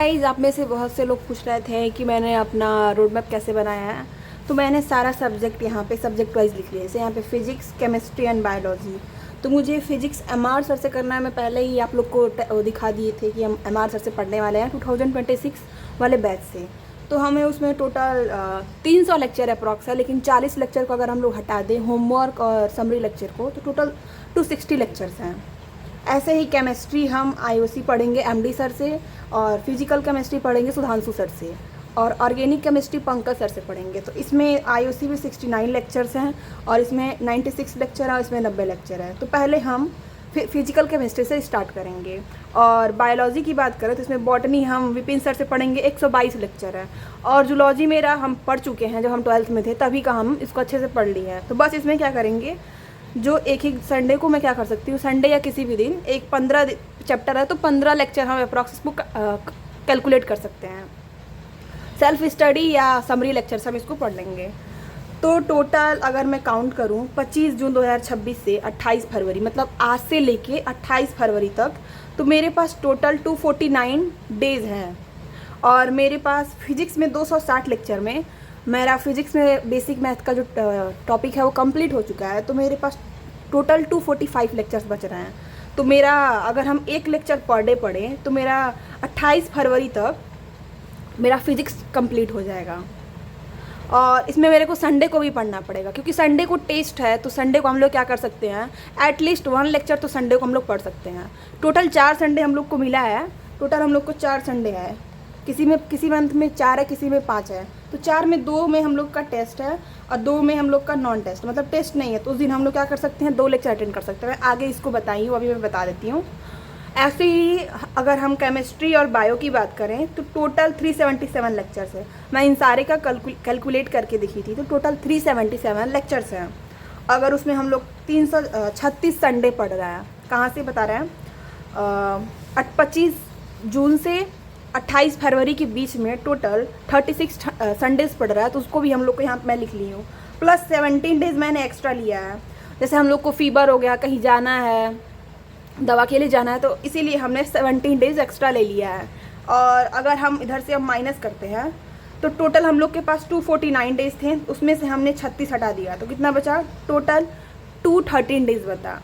Guys, आप में से बहुत से लोग पूछ रहे थे कि मैंने अपना रोड मैप कैसे बनाया है। तो मैंने सारा सब्जेक्ट यहाँ पे सब्जेक्ट वाइज लिख लिया है। जैसे यहाँ पे फिजिक्स, केमिस्ट्री एंड बायोलॉजी। तो मुझे फिजिक्स एमआर सर से करना है। मैं पहले ही आप लोग को दिखा दिए थे कि हम एमआर सर से पढ़ने वाले हैं 2026 वाले बैच से। तो हमें उसमें टोटल 300 लेक्चर अप्रॉक्स है, लेकिन 40 लेक्चर को अगर हम लोग हटा दें होमवर्क और समरी लेक्चर को, तो टोटल 260 लेक्चर्स हैं। ऐसे ही केमिस्ट्री हम आईओसी पढ़ेंगे एमडी सर से, और फिजिकल केमिस्ट्री पढ़ेंगे सुधांशु सर से, और ऑर्गेनिक केमिस्ट्री पंकज सर से पढ़ेंगे। तो इसमें आईओसी में 69 लेक्चर्स हैं, और इसमें 96 लेक्चर है, और इसमें 90 लेक्चर है। तो पहले हम फिजिकल केमिस्ट्री से स्टार्ट करेंगे। और बायोलॉजी की बात करें तो इसमें बॉटनी हम विपिन सर से पढ़ेंगे, 122 लेक्चर है। और जूलॉजी मेरा हम पढ़ चुके हैं, जब हम 12th में थे तभी का हम इसको अच्छे से पढ़ लिए हैं। तो बस इसमें क्या करेंगे, जो एक ही संडे को मैं क्या कर सकती हूँ, संडे या किसी भी दिन एक 15 चैप्टर है तो 15 लेक्चर हम अप्रॉक्स इसको कैलकुलेट कर सकते हैं। सेल्फ स्टडी या समरी लेक्चर्स हम इसको पढ़ लेंगे। तो टोटल अगर मैं काउंट करूँ 25 जून 2026 से 28 फरवरी, मतलब आज से लेके 28 फरवरी तक, तो मेरे पास टोटल 249 डेज़ हैं। और मेरे पास फिजिक्स में 260 लेक्चर में मेरा फिजिक्स में बेसिक मैथ का जो टॉपिक है वो कंप्लीट हो चुका है। तो मेरे पास टोटल 245 लेक्चर्स बच रहे हैं। तो मेरा अगर हम एक लेक्चर पर डे पढ़ें तो मेरा 28 फरवरी तक मेरा फिजिक्स कंप्लीट हो जाएगा। और इसमें मेरे को संडे को भी पढ़ना पड़ेगा, क्योंकि संडे को टेस्ट है। तो संडे को हम लोग क्या कर सकते हैं, एटलीस्ट 1 लेक्चर तो संडे को हम लोग पढ़ सकते हैं। टोटल 4 संडे हम लोग को मिला है। टोटल हम लोग को 4 संडे है। किसी मंथ में 4 है, किसी में 5 है। तो 4 में 2 में हम लोग का टेस्ट है, और 2 में हम लोग का नॉन टेस्ट, मतलब टेस्ट नहीं है। तो उस दिन हम लोग क्या कर सकते हैं, 2 लेक्चर अटेंड कर सकते हैं। मैं आगे इसको बताई हूँ, अभी मैं बता देती हूँ। ऐसे ही अगर हम केमिस्ट्री और बायो की बात करें तो टोटल 377 लेक्चर्स है। मैं इन सारे का कैलकुलेट करके दिखी थी, तो टोटल 377 लेक्चर्स हैं। अगर उसमें हम लोग 336 संडे पढ़ रहा है, कहाँ से बता रहे हैं, 25 जून से 28 फरवरी के बीच में टोटल 36 संडेज पढ़ रहा है। तो उसको भी हम लोग को यहाँ मैं लिख ली हूँ। प्लस 17 डेज़ मैंने एक्स्ट्रा लिया है। जैसे हम लोग को फीवर हो गया, कहीं जाना है, दवा के लिए जाना है, तो इसीलिए हमने 17 डेज़ एक्स्ट्रा ले लिया है। और अगर हम इधर से अब माइनस करते हैं तो टोटल हम लोग के पास 249 डेज़ थे, उसमें से हमने 36 हटा दिया, तो कितना बचा, टोटल 213 डेज़ बता।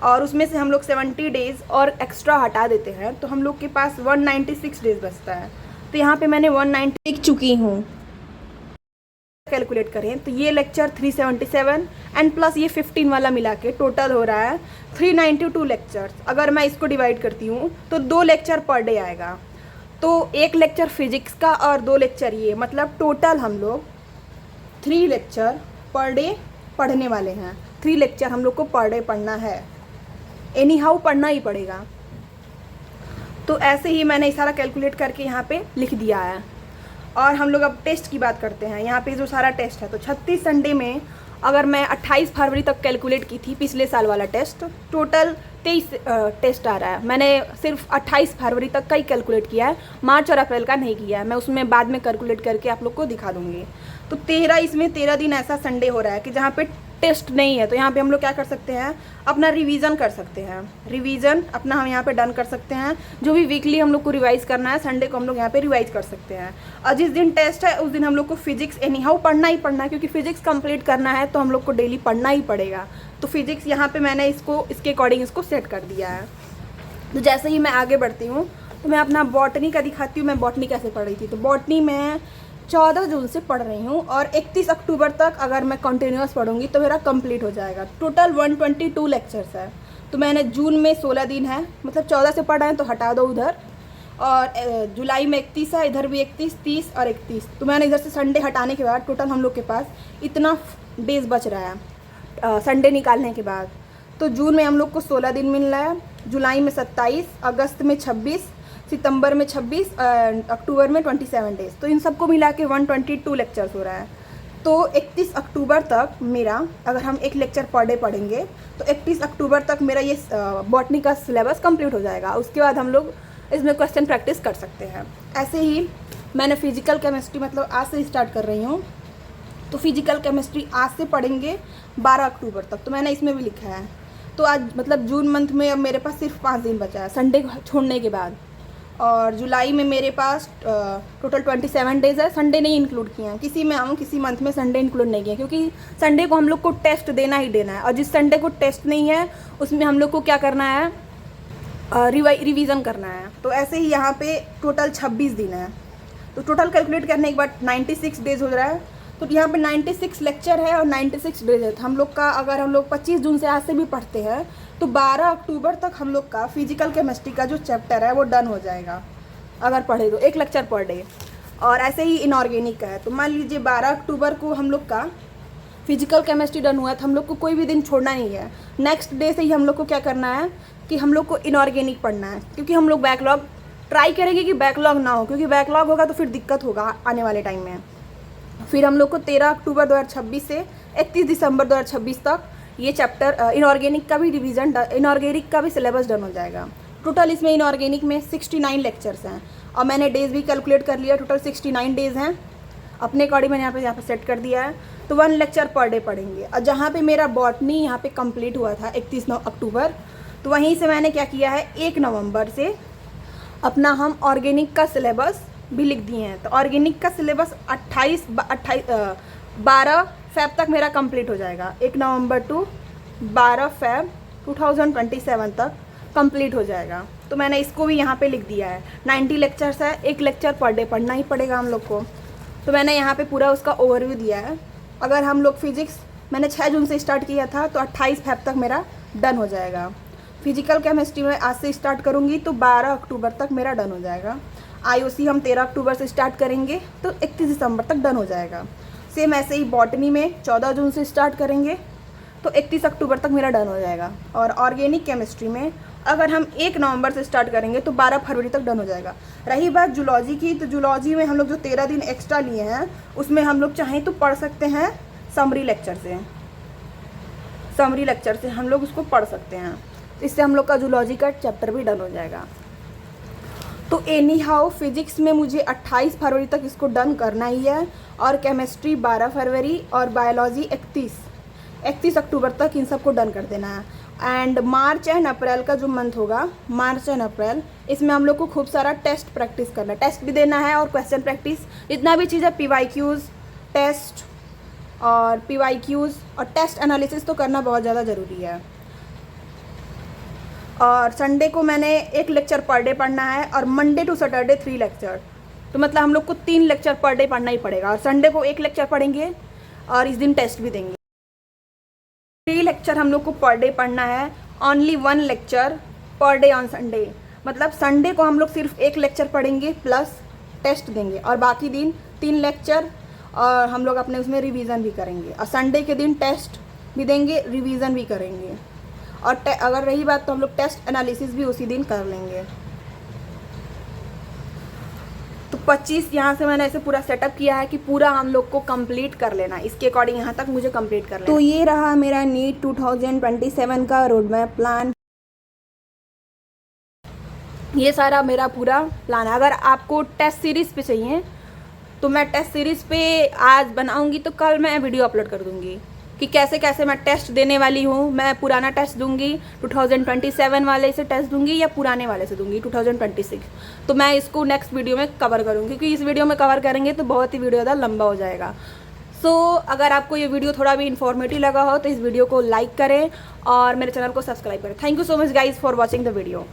और उसमें से हम लोग 70 डेज़ और एक्स्ट्रा हटा देते हैं, तो हम लोग के पास 196 डेज़ बचता है। तो यहाँ पे मैंने 190 लिख चुकी हूँ। कैलकुलेट करें तो ये लेक्चर 377 एंड प्लस ये 15 वाला मिला के टोटल हो रहा है 392 लेक्चर्स। अगर मैं इसको डिवाइड करती हूँ तो 2 लेक्चर पर डे आएगा। तो 1 लेक्चर फिजिक्स का और 2 लेक्चर ये, मतलब टोटल हम लोग 3 लेक्चर पर डे पढ़ने वाले हैं। 3 लेक्चर हम लोग को पर डे पढ़ना है, एनी हाउ पढ़ना ही पड़ेगा। तो ऐसे ही मैंने ये सारा कैलकुलेट करके यहाँ पे लिख दिया है। और हम लोग अब टेस्ट की बात करते हैं। यहाँ पे जो सारा टेस्ट है, तो 36 संडे में अगर मैं 28 फरवरी तक कैलकुलेट की थी पिछले साल वाला टेस्ट, टोटल 23 टेस्ट आ रहा है। मैंने सिर्फ 28 फरवरी तक का ही कैलकुलेट किया है, मार्च और अप्रैल का नहीं किया है। मैं उसमें बाद में कैलकुलेट करके आप लोग को दिखा दूँगी। तो 13 दिन ऐसा संडे हो रहा है कि जहाँ पे टेस्ट नहीं है। तो यहाँ पे हम लोग क्या कर सकते हैं, अपना रिवीजन कर सकते हैं। रिवीजन अपना हम यहाँ पे डन कर सकते हैं। जो भी वीकली हम लोग को रिवाइज करना है, संडे को हम लोग यहाँ पे रिवाइज कर सकते हैं। और जिस दिन टेस्ट है उस दिन हम लोग को फिजिक्स एनी हाउ पढ़ना ही पढ़ना है, क्योंकि फिजिक्स कंप्लीट करना है तो हम लोग को डेली पढ़ना ही पड़ेगा। तो फिजिक्स यहाँ पे मैंने इसके अकॉर्डिंग इसको सेट कर दिया है। तो जैसे ही मैं आगे बढ़ती हूँ तो मैं अपना बॉटनी का दिखाती हूँ। मैं बॉटनी कैसे पढ़ रही थी, तो बॉटनी में 14 जून से पढ़ रही हूँ, और 31 अक्टूबर तक अगर मैं कंटिन्यूस पढ़ूंगी तो मेरा कंप्लीट हो जाएगा। टोटल 122 लेक्चर्स है। तो मैंने जून में 16 दिन है, मतलब 14 से पढ़ रहे हैं तो हटा दो उधर। और जुलाई में 31 है, इधर भी 31, 30 और 31। तो मैंने इधर से संडे हटाने के बाद टोटल हम लोग के पास इतना डेज़ बच रहा है संडे निकालने के बाद। तो जून में हम लोग को 16 दिन मिल रहा है, जुलाई में 27, अगस्त में 26, सितंबर में 26, अक्टूबर में 27 डेज़। तो इन सबको मिला के 122 लेक्चर्स हो रहा है। तो 31 अक्टूबर तक मेरा, अगर हम एक लेक्चर पर डे पढ़ेंगे तो 31 अक्टूबर तक मेरा ये बॉटनी का सिलेबस कंप्लीट हो जाएगा। उसके बाद हम लोग इसमें क्वेश्चन प्रैक्टिस कर सकते हैं। ऐसे ही मैंने फिजिकल केमिस्ट्री मतलब आज से स्टार्ट कर रही हूँ। तो फिजिकल केमिस्ट्री आज से पढ़ेंगे 12 अक्टूबर तक। तो मैंने इसमें भी लिखा है। तो आज मतलब जून मंथ में अब मेरे पास सिर्फ 5 दिन बचा है संडे छोड़ने के बाद। और जुलाई में मेरे पास टोटल 27 डेज़ है, संडे नहीं इंक्लूड किए हैं। किसी में आऊँ किसी मंथ में संडे इंक्लूड नहीं किया, क्योंकि संडे को हम लोग को टेस्ट देना ही देना है, और जिस संडे को टेस्ट नहीं है उसमें हम लोग को क्या करना है, रिवीजन करना है। तो ऐसे ही यहाँ पे टोटल 26 दिन है, तो टोटल कैलकुलेट करने के बाद 96 डेज़ हो रहा है। तो यहाँ पे 96 लेक्चर है और 96 डेज है। तो हम लोग का अगर हम लोग 25 जून से आज से भी पढ़ते हैं तो 12 अक्टूबर तक हम लोग का फिजिकल केमिस्ट्री का जो चैप्टर है वो डन हो जाएगा, अगर पढ़े तो 1 लेक्चर पर डे। और ऐसे ही इनऑर्गेनिक का है, तो मान लीजिए 12 अक्टूबर को हम लोग का फिजिकल केमिस्ट्री डन हुआ है, तो हम लोग को कोई भी दिन छोड़ना नहीं है। नेक्स्ट डे से ही हम लोग को क्या करना है कि हम लोग को इनऑर्गेनिक पढ़ना है, क्योंकि हम लोग बैकलॉग ट्राई करेंगे कि बैकलॉग ना हो, क्योंकि बैकलॉग होगा तो फिर दिक्कत होगा आने वाले टाइम में। फिर हम लोग को 13 अक्टूबर 2026 से 31 दिसंबर 2026 तक ये चैप्टर इनऑर्गेनिक का भी रिवीजन, इनऑर्गेनिक का भी सिलेबस डन हो जाएगा। टोटल इसमें इनऑर्गेनिक में 69 लेक्चर्स हैं, और मैंने डेज़ भी कैलकुलेट कर लिया, टोटल 69 डेज़ हैं। अपने अकॉर्डिंग मैंने यहाँ पे सेट कर दिया है। तो 1 लेक्चर पर डे पढ़ेंगे। और जहाँ पे मेरा बॉटनी यहाँ पे कंप्लीट हुआ था 31 अक्टूबर, तो वहीं से मैंने क्या किया है, 1 नवंबर से अपना हम ऑर्गेनिक का सिलेबस भी लिख दिए हैं। तो ऑर्गेनिक का सिलेबस 12 फ़ैब तक मेरा कंप्लीट हो जाएगा। 1 नवंबर टू 12 फ़ैब 2027 तक कंप्लीट हो जाएगा। तो मैंने इसको भी यहाँ पे लिख दिया है। 90 लेक्चर्स है, 1 लेक्चर पर डे पढ़ना ही पड़ेगा हम लोग को। तो मैंने यहाँ पे पूरा उसका ओवरव्यू दिया है। अगर हम लोग फिजिक्स मैंने 6 जून से स्टार्ट किया था, तो 28 फ़ैब तक मेरा डन हो जाएगा। फिजिकल केमिस्ट्री में आज से स्टार्ट करूँगी तो 12 अक्टूबर तक मेरा डन हो जाएगा। IOC हम 13 अक्टूबर से स्टार्ट करेंगे तो 31 दिसंबर तक डन हो जाएगा। सेम ऐसे ही बॉटनी में 14 जून से स्टार्ट करेंगे तो 31 अक्टूबर तक मेरा डन हो जाएगा। और ऑर्गेनिक केमिस्ट्री में अगर हम 1 नवंबर से स्टार्ट करेंगे तो 12 फरवरी तक डन हो जाएगा। रही बात जूलॉजी की, तो जूलॉजी में हम लोग जो 13 दिन एक्स्ट्रा लिए हैं उसमें हम लोग चाहें तो पढ़ सकते हैं समरी लेक्चर से। समरी लेक्चर से हम लोग उसको पढ़ सकते हैं, इससे हम लोग का जूलॉजी का चैप्टर भी डन हो जाएगा। तो एनी हाउ फिजिक्स में मुझे 28 फरवरी तक इसको डन करना ही है, और केमिस्ट्री 12 फरवरी और बायोलॉजी 31 अक्टूबर तक इन सबको डन कर देना है। एंड मार्च एंड अप्रैल का जो मंथ होगा, मार्च एंड अप्रैल, इसमें हम लोग को खूब सारा टेस्ट प्रैक्टिस करना है। टेस्ट भी देना है और क्वेश्चन प्रैक्टिस, जितना भी चीज़ है PYQs टेस्ट और PYQs और टेस्ट एनालिसिस तो करना बहुत ज़्यादा ज़रूरी है। और संडे को मैंने 1 लेक्चर पर डे पढ़ना है, और मंडे टू सैटरडे 3 लेक्चर। तो मतलब हम लोग को 3 लेक्चर पर डे पढ़ना ही पड़ेगा, और संडे को 1 लेक्चर पढ़ेंगे और इस दिन टेस्ट भी देंगे। 3 लेक्चर हम लोग को पर डे पढ़ना है, only 1 lecture per day on Sunday. मतलब संडे को हम लोग सिर्फ 1 लेक्चर पढ़ेंगे प्लस टेस्ट देंगे, और बाकी दिन 3 लेक्चर, और हम लोग अपने उसमें रिवीजन भी करेंगे। और संडे के दिन टेस्ट भी देंगे, रिवीजन भी करेंगे। और अगर रही बात तो हम लोग टेस्ट एनालिसिस भी उसी दिन कर लेंगे। तो 25 यहाँ से मैंने ऐसे पूरा सेटअप किया है कि पूरा हम लोग को कंप्लीट कर लेना, इसके अकॉर्डिंग यहाँ तक मुझे कंप्लीट कर लेना। तो ये रहा मेरा नीट 2027 का रोड मैप प्लान। ये सारा मेरा पूरा प्लान है। अगर आपको टेस्ट सीरीज़ पे चाहिए तो मैं टेस्ट सीरीज़ पे आज बनाऊंगी, तो कल मैं वीडियो अपलोड कर दूंगी कि कैसे कैसे मैं टेस्ट देने वाली हूँ। मैं पुराना टेस्ट दूंगी 2027 वाले से टेस्ट दूंगी, या पुराने वाले से दूंगी 2026। तो मैं इसको नेक्स्ट वीडियो में कवर करूँगी, क्योंकि इस वीडियो में कवर करेंगे तो बहुत ही वीडियो ज़्यादा लंबा हो जाएगा। सो अगर आपको ये वीडियो थोड़ा भी इन्फॉर्मेटिव लगा हो तो इस वीडियो को लाइक करें और मेरे चैनल को सब्सक्राइब करें। Thank you so much guys for watching the video.